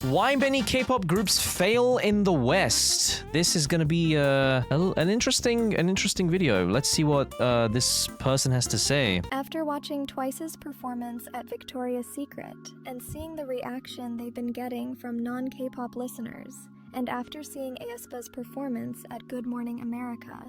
Why many K-pop groups fail in the West? This is gonna be an interesting video. Let's see what this person has to say. After watching Twice's performance at Victoria's Secret and seeing the reaction they've been getting from non-K-pop listeners, and after seeing aespa's performance at Good Morning America,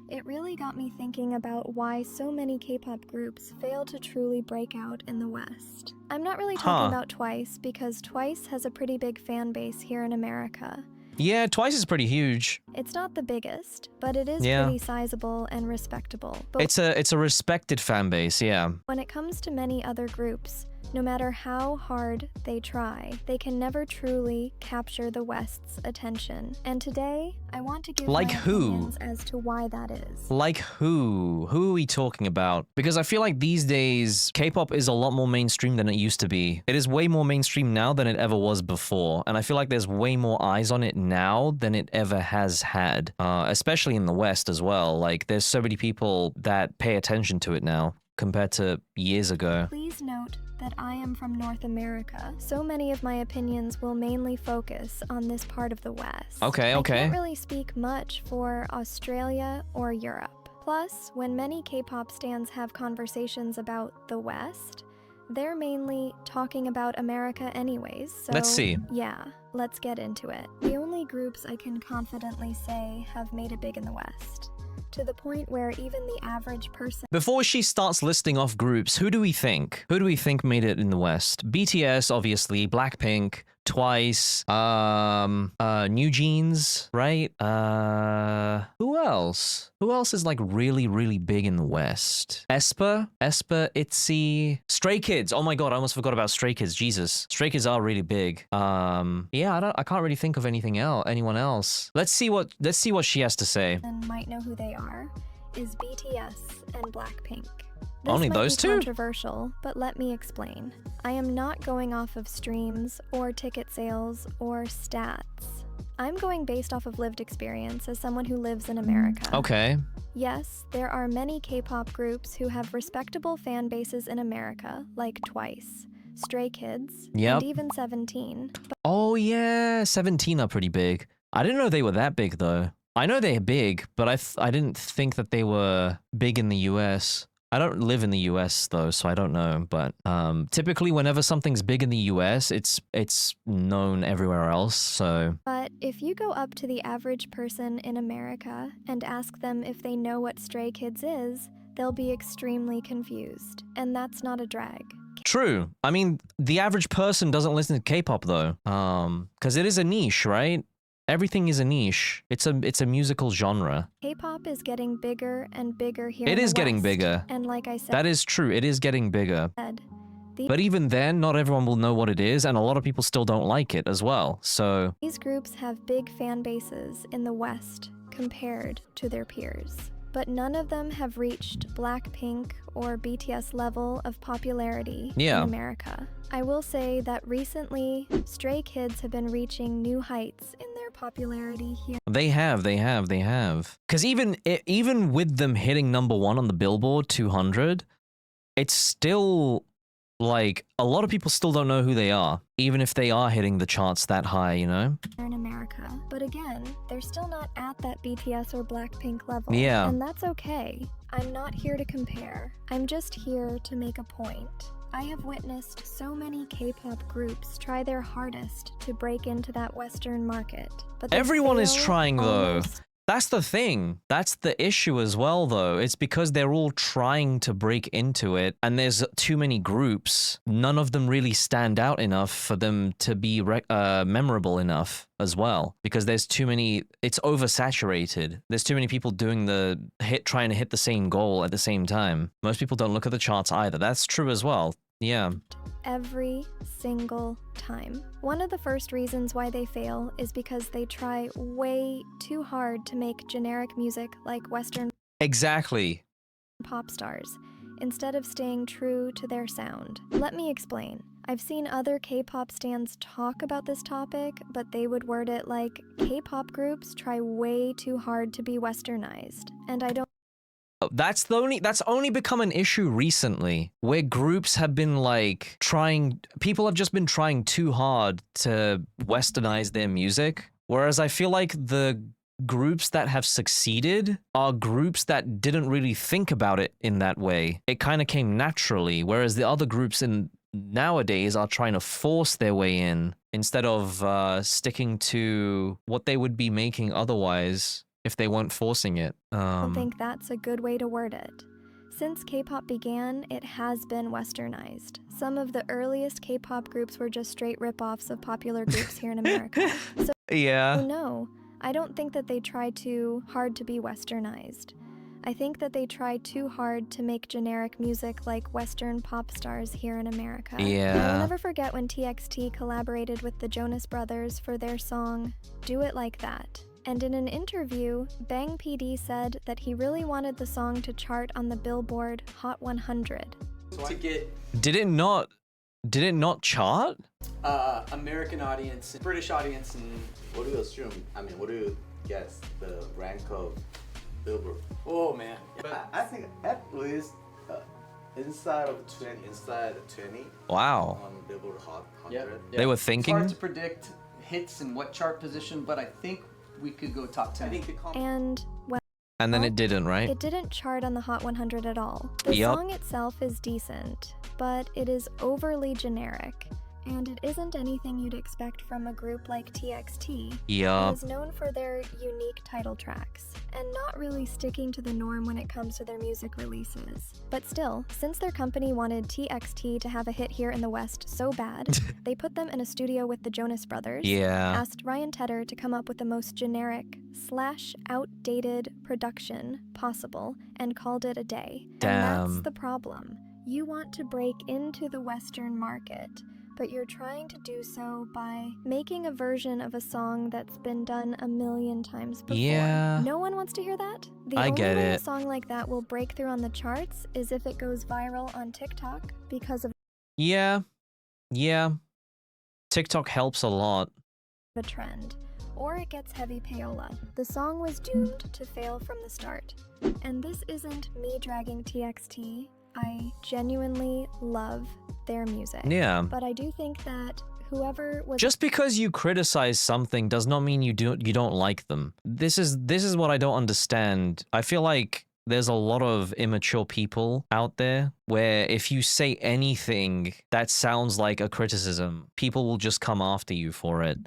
it really got me thinking about why so many K-pop groups fail to truly break out in the West. I'm not really talking about Twice because Twice has a pretty big fan base here in America. Yeah, Twice is pretty huge. It's not the biggest, but it is pretty sizable and respectable. But it's a respected fan base, yeah. When it comes to many other groups, no matter how hard they try, they can never truly capture the West's attention. And today, I want to give my opinions as to why that is. Like who? Who are we talking about? Because I feel like these days, K-pop is a lot more mainstream than it used to be. It is way more mainstream now than it ever was before. And I feel like there's way more eyes on it now than it ever has had. Especially in the West as well. Like, there's so many people that pay attention to it now compared to years ago. Please note that I am from North America, so many of my opinions will mainly focus on this part of the West. Okay. I can't really speak much for Australia or Europe. Plus, when many K-pop stans have conversations about the West, they're mainly talking about America anyways, so let's see. Yeah, let's get into it. The only groups I can confidently say have made it big in the West, to the point where even the average person... Before she starts listing off groups, who do we think? Who do we think made it in the West? BTS, obviously, Blackpink, Twice, New Jeans, right? Who else? Who else is like really, really big in the West? aespa, ITZY, Stray Kids. Oh my god, I almost forgot about Stray Kids. Jesus, Stray Kids are really big. Yeah, I can't really think of anyone else. Let's see what she has to say. And might know who they are is BTS and Blackpink. This Only those two? Controversial, but let me explain. I am not going off of streams or ticket sales or stats. I'm going based off of lived experience as someone who lives in America. Okay. Yes, there are many K-pop groups who have respectable fan bases in America, like Twice, Stray Kids, and even 17. Oh yeah, 17 are pretty big. I didn't know they were that big though. I know they're big, but I didn't think that they were big in the US. I don't live in the US though, so I don't know, but typically whenever something's big in the US, it's known everywhere else, so... But if you go up to the average person in America and ask them if they know what Stray Kids is, they'll be extremely confused, and that's not a drag. True. I mean, the average person doesn't listen to K-pop though, because it is a niche, right? Everything is a niche. It's a musical genre. K-pop is getting bigger and bigger here. It is getting bigger. And like I said, that is true. It is getting bigger. But even then, not everyone will know what it is, and a lot of people still don't like it as well. So these groups have big fan bases in the West compared to their peers. But none of them have reached Blackpink or BTS level of popularity in America. I will say that recently, Stray Kids have been reaching new heights in their popularity here. They have. Because even with them hitting #1 on the Billboard 200, it's still... like, a lot of people still don't know who they are, even if they are hitting the charts that high, you know? In America. But again, they're still not at that BTS or Blackpink level. Yeah. And that's okay. I'm not here to compare. I'm just here to make a point. I have witnessed so many K-pop groups try their hardest to break into that Western market. But everyone is trying, though. That's the thing. That's the issue as well, though. It's because they're all trying to break into it, and there's too many groups. None of them really stand out enough for them to be memorable enough as well, because there's too many. It's oversaturated. There's too many people doing trying to hit the same goal at the same time. Most people don't look at the charts either. That's true as well. Yeah. Every single time. One of the first reasons why they fail is because they try way too hard to make generic music like Western pop stars, instead of staying true to their sound. Let me explain. I've seen other K-pop stans talk about this topic, but they would word it like, K-pop groups try way too hard to be westernized, and I don't That's only become an issue recently, where groups have been like people have just been trying too hard to westernize their music. Whereas I feel like the groups that have succeeded are groups that didn't really think about it in that way. It kind of came naturally, whereas the other groups in nowadays are trying to force their way in instead of sticking to what they would be making otherwise if they weren't forcing it. I think that's a good way to word it. Since K-pop began, it has been westernized. Some of the earliest K-pop groups were just straight rip-offs of popular groups here in America. So Yeah. no, I don't think that they tried too hard to be westernized. I think that they tried too hard to make generic music like Western pop stars here in America. Yeah. I will never forget when TXT collaborated with the Jonas Brothers for their song, Do It Like That. And in an interview, Bang PD said that he really wanted the song to chart on the Billboard Hot 100. To get Did it not chart? American audience, British audience, and What do you assume? I mean, what do you guess the rank of Billboard? oh man. I think at least inside of 20 Wow. on Billboard Hot 100. Yep. They were It's thinking? hard to predict hits in what chart position, but I think we could go top 10. I think And, well, And then it didn't, right? it didn't chart on the Hot 100 at all. The Yup. song itself is decent, but it is overly generic. And it isn't anything you'd expect from a group like TXT, who Yup. is known for their unique title tracks, and not really sticking to the norm when it comes to their music releases. But still, since their company wanted TXT to have a hit here in the West so bad, they put them in a studio with the Jonas Brothers, Yeah. asked Ryan Tedder to come up with the most generic / outdated production possible, and called it a day. And that's Damn. the problem. You want to break into the Western market, but you're trying to do so by making a version of a song that's been done a million times before. Yeah. No one wants to hear that? The I only get way a it. song like that will break through on the charts is if it goes viral on TikTok because of Yeah. Yeah. TikTok helps a lot. the trend, or it gets heavy payola. The song was doomed to fail from the start. And this isn't me dragging TXT. I genuinely love their music. Yeah. But I do think that whoever was Just because you criticize something does not mean you don't like them. This is what I don't understand. I feel like there's a lot of immature people out there where if you say anything that sounds like a criticism, people will just come after you for it.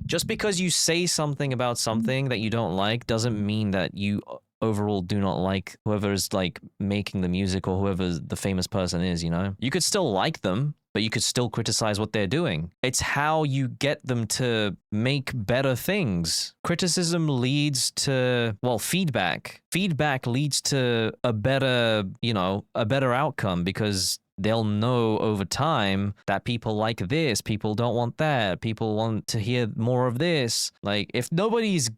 Just because you say something about something that you don't like doesn't mean that you overall do not like whoever's like making the music or whoever the famous person is, you know? You could still like them, but you could still criticize what they're doing. It's how you get them to make better things. Criticism leads to, well, feedback. Feedback leads to a better, a better outcome because they'll know over time that people like this, people don't want that, people want to hear more of this. Like if nobody's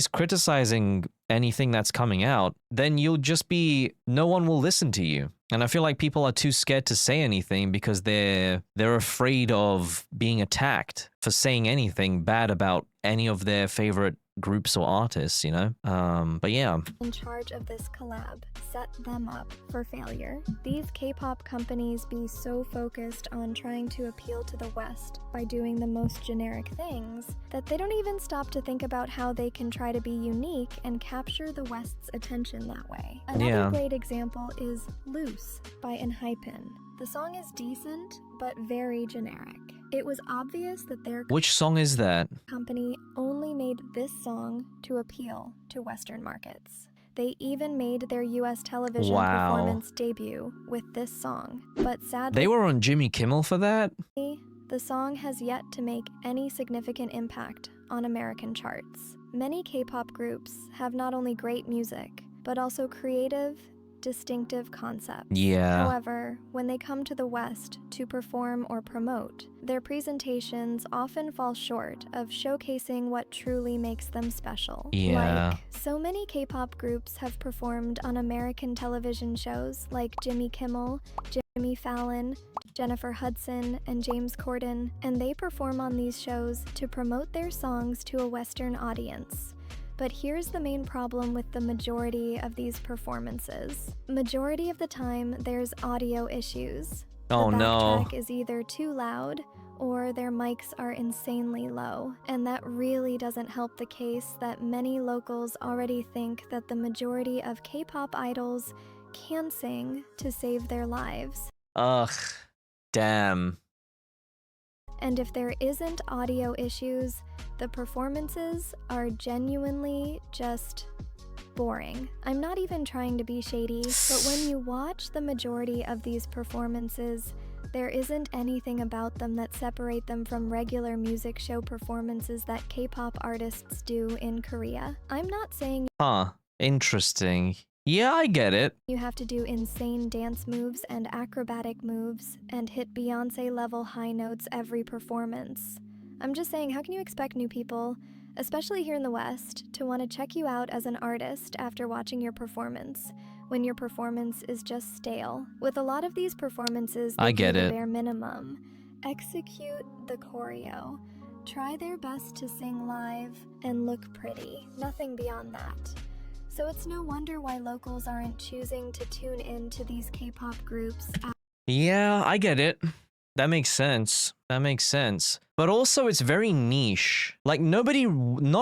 criticizing anything that's coming out, then no one will listen to you. And I feel like people are too scared to say anything because they're afraid of being attacked for saying anything bad about any of their favorite groups or artists, you know? But yeah. in charge of this collab set them up for failure. These K-pop companies be so focused on trying to appeal to the West by doing the most generic things that they don't even stop to think about how they can try to be unique and capture the West's attention that way. Another Yeah. great example is Loose by Haideon. The song is decent, but very generic. It was obvious that their Which song is that? company only made this song to appeal to Western markets. They even made their US television Wow. performance debut with this song. But sadly, They were on Jimmy Kimmel for that? the song has yet to make any significant impact on American charts. Many K-pop groups have not only great music, but also creative, distinctive concepts. Yeah. However, when they come to the West to perform or promote, their presentations often fall short of showcasing what truly makes them special. Yeah. Like, so many K-pop groups have performed on American television shows like Jimmy Kimmel, Jimmy Fallon, Jennifer Hudson, and James Corden, and they perform on these shows to promote their songs to a Western audience. But here's the main problem with the majority of these performances. Majority of the time, there's audio issues. Oh the no. backtrack is either too loud or their mics are insanely low, and that really doesn't help the case that many locals already think that the majority of K-pop idols can sing to save their lives. Ugh. Damn. And if there isn't audio issues, the performances are genuinely just boring. I'm not even trying to be shady, but when you watch the majority of these performances, there isn't anything about them that separate them from regular music show performances that K-pop artists do in Korea. I'm not saying Huh. Interesting. Yeah, I get it. you have to do insane dance moves and acrobatic moves and hit Beyoncé-level high notes every performance. I'm just saying, how can you expect new people, especially here in the West, to want to check you out as an artist after watching your performance, when your performance is just stale? With a lot of these performances, they I get do the it. bare minimum. Execute the choreo. Try their best to sing live and look pretty. Nothing beyond that. So it's no wonder why locals aren't choosing to tune in to these K-pop groups. Yeah, I get it. That makes sense. That makes sense. But also, it's very niche. Like, not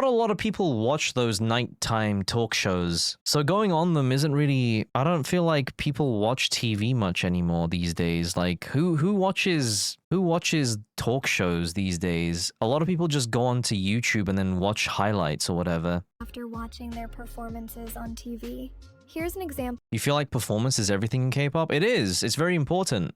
a lot of people watch those nighttime talk shows. So going on them isn't really, I don't feel like people watch TV much anymore these days. Like, who watches talk shows these days? A lot of people just go onto YouTube and then watch highlights or whatever. After watching their performances on TV. Here's an example You feel like performance is everything in K-pop? It is. It's very important.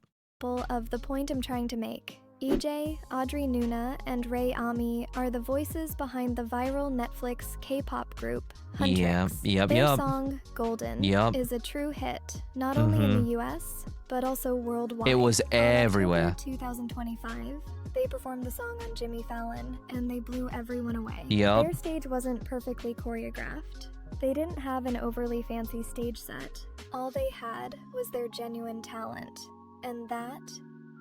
of the point I'm trying to make. EJ, Audrey Nuna, and Ray Ami are the voices behind the viral Netflix K-pop group, Huntrix. Yep. Their song, Golden, Yep. is a true hit, not only in the US, but also worldwide. It was On everywhere. October 2025, they performed the song on Jimmy Fallon, and they blew everyone away. Yep. Their stage wasn't perfectly choreographed. They didn't have an overly fancy stage set. All they had was their genuine talent, and that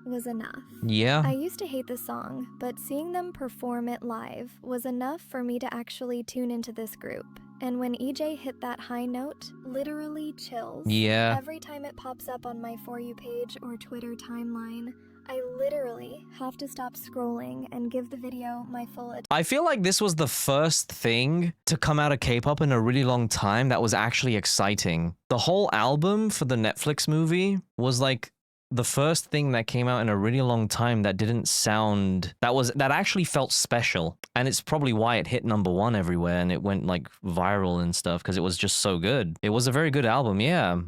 was enough. Yeah. I used to hate this song, but seeing them perform it live was enough for me to actually tune into this group. And when EJ hit that high note, literally chills. Yeah. Every time it pops up on my For You page or Twitter timeline, I literally have to stop scrolling and give the video my full attention. I feel like this was the first thing to come out of K-pop in a really long time that was actually exciting. The whole album for the Netflix movie was like the first thing that came out in a really long time that didn't sound that actually felt special. And it's probably why it hit #1 everywhere and it went like viral and stuff, because it was just so good. It was a very good album, yeah.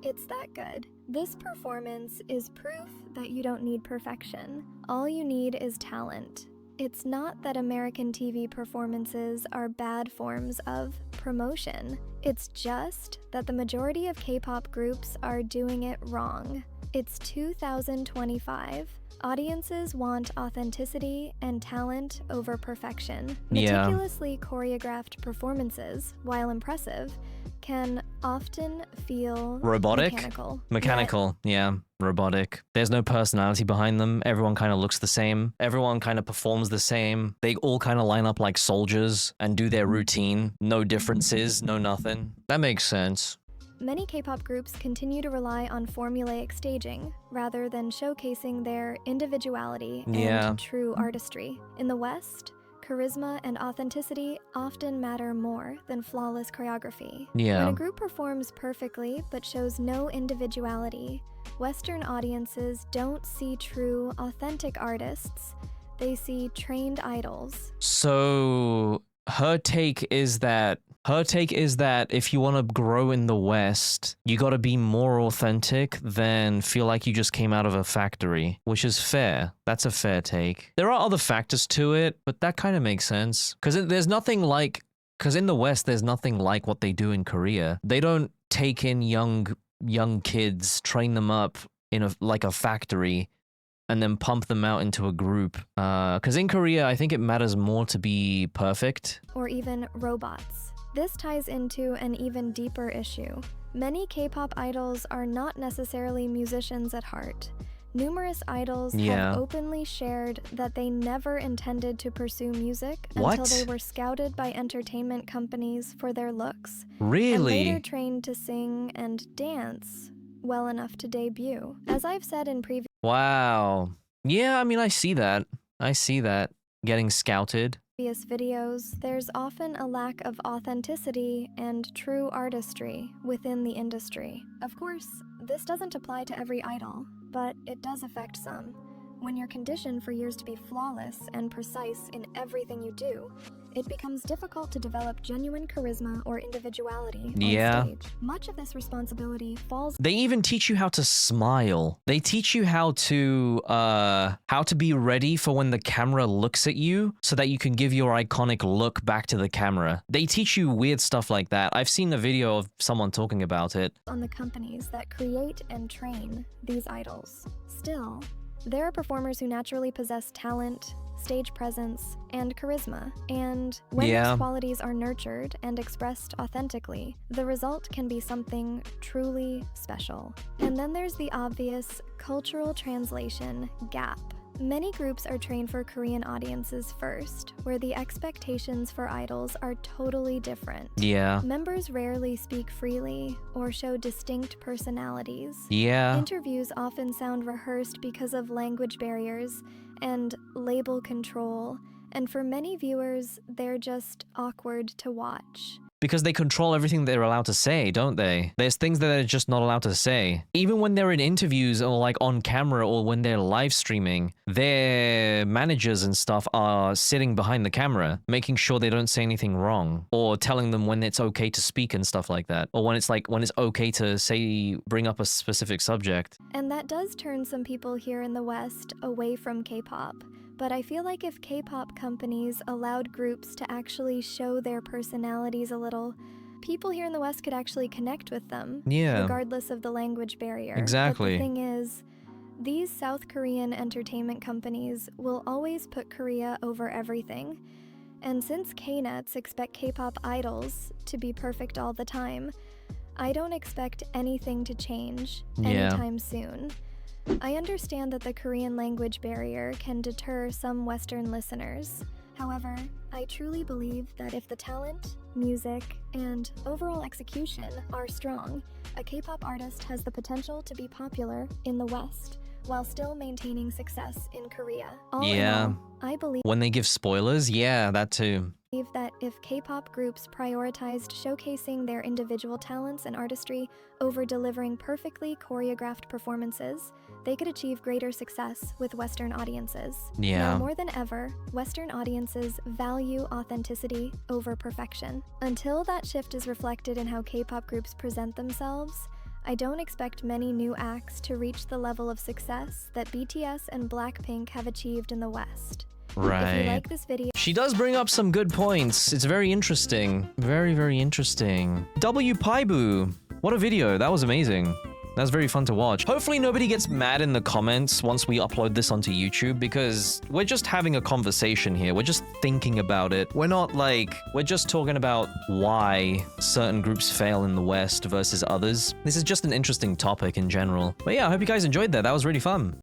It's that good. This performance is proof that you don't need perfection. All you need is talent. It's not that American TV performances are bad forms of promotion. It's just that the majority of K-pop groups are doing it wrong. It's 2025. Audiences want authenticity and talent over perfection. Yeah. Meticulously choreographed performances, while impressive, can often feel Robotic? mechanical. Mechanical, yeah. Robotic. There's no personality behind them. Everyone kind of looks the same. Everyone kind of performs the same. They all kind of line up like soldiers and do their routine. No differences, no nothing. That makes sense. Many K-pop groups continue to rely on formulaic staging rather than showcasing their individuality Yeah. and true artistry. In the West, charisma and authenticity often matter more than flawless choreography. Yeah. When a group performs perfectly but shows no individuality, Western audiences don't see true, authentic artists. They see trained idols. So her take is that if you want to grow in the West, you got to be more authentic than feel like you just came out of a factory, which is fair. That's a fair take. There are other factors to it, but that kind of makes sense. Because in the West, there's nothing like what they do in Korea. They don't take in young kids, train them up in a factory, and then pump them out into a group. Because in Korea, I think it matters more to be perfect. Or even robots. This ties into an even deeper issue. Many K-pop idols are not necessarily musicians at heart. Numerous idols Yeah. have openly shared that they never intended to pursue music What? until they were scouted by entertainment companies for their looks, and Really? later trained to sing and dance well enough to debut. As I've said in previous Wow. Yeah, I mean, I see that. I see that. Getting scouted. videos, there's often a lack of authenticity and true artistry within the industry. Of course, this doesn't apply to every idol, but it does affect some. When you're conditioned for years to be flawless and precise in everything you do, it becomes difficult to develop genuine charisma or individuality Yeah. on stage. Much of this responsibility falls They even teach you how to smile. They teach you how to be ready for when the camera looks at you so that you can give your iconic look back to the camera. They teach you weird stuff like that. I've seen a video of someone talking about it. on the companies that create and train these idols. Still, there are performers who naturally possess talent, stage presence, and charisma, and when Yeah. these qualities are nurtured and expressed authentically, the result can be something truly special. And then there's the obvious cultural translation gap. Many groups are trained for Korean audiences first, where the expectations for idols are totally different. Yeah. Members rarely speak freely or show distinct personalities. Yeah. Interviews often sound rehearsed because of language barriers and label control, and for many viewers, they're just awkward to watch. Because they control everything they're allowed to say, don't they? There's things that they're just not allowed to say. Even when they're in interviews or like on camera or when they're live streaming, their managers and stuff are sitting behind the camera, making sure they don't say anything wrong or telling them when it's okay to speak and stuff like that. Or when it's okay to say, bring up a specific subject. And that does turn some people here in the West away from K-pop. But I feel like if K-pop companies allowed groups to actually show their personalities a little, people here in the West could actually connect with them, Yeah. regardless of the language barrier. Exactly. But the thing is, these South Korean entertainment companies will always put Korea over everything. And since K-nets expect K-pop idols to be perfect all the time, I don't expect anything to change Yeah. anytime soon. I understand that the Korean language barrier can deter some Western listeners. However, I truly believe that if the talent, music, and overall execution are strong, a K-pop artist has the potential to be popular in the West while still maintaining success in Korea. All in Yeah. all, I believe When they give spoilers, yeah, that too. that if K-pop groups prioritized showcasing their individual talents and artistry over delivering perfectly choreographed performances, they could achieve greater success with Western audiences. Yeah. Now more than ever, Western audiences value authenticity over perfection. Until that shift is reflected in how K-pop groups present themselves, I don't expect many new acts to reach the level of success that BTS and Blackpink have achieved in the West. If you Right. like this video, She does bring up some good points. It's very interesting. Very, very interesting. W Paibu. What a video. That was amazing. That was very fun to watch. Hopefully nobody gets mad in the comments once we upload this onto YouTube because we're just having a conversation here. We're just thinking about it. We're just talking about why certain groups fail in the West versus others. This is just an interesting topic in general. But yeah, I hope you guys enjoyed that. That was really fun.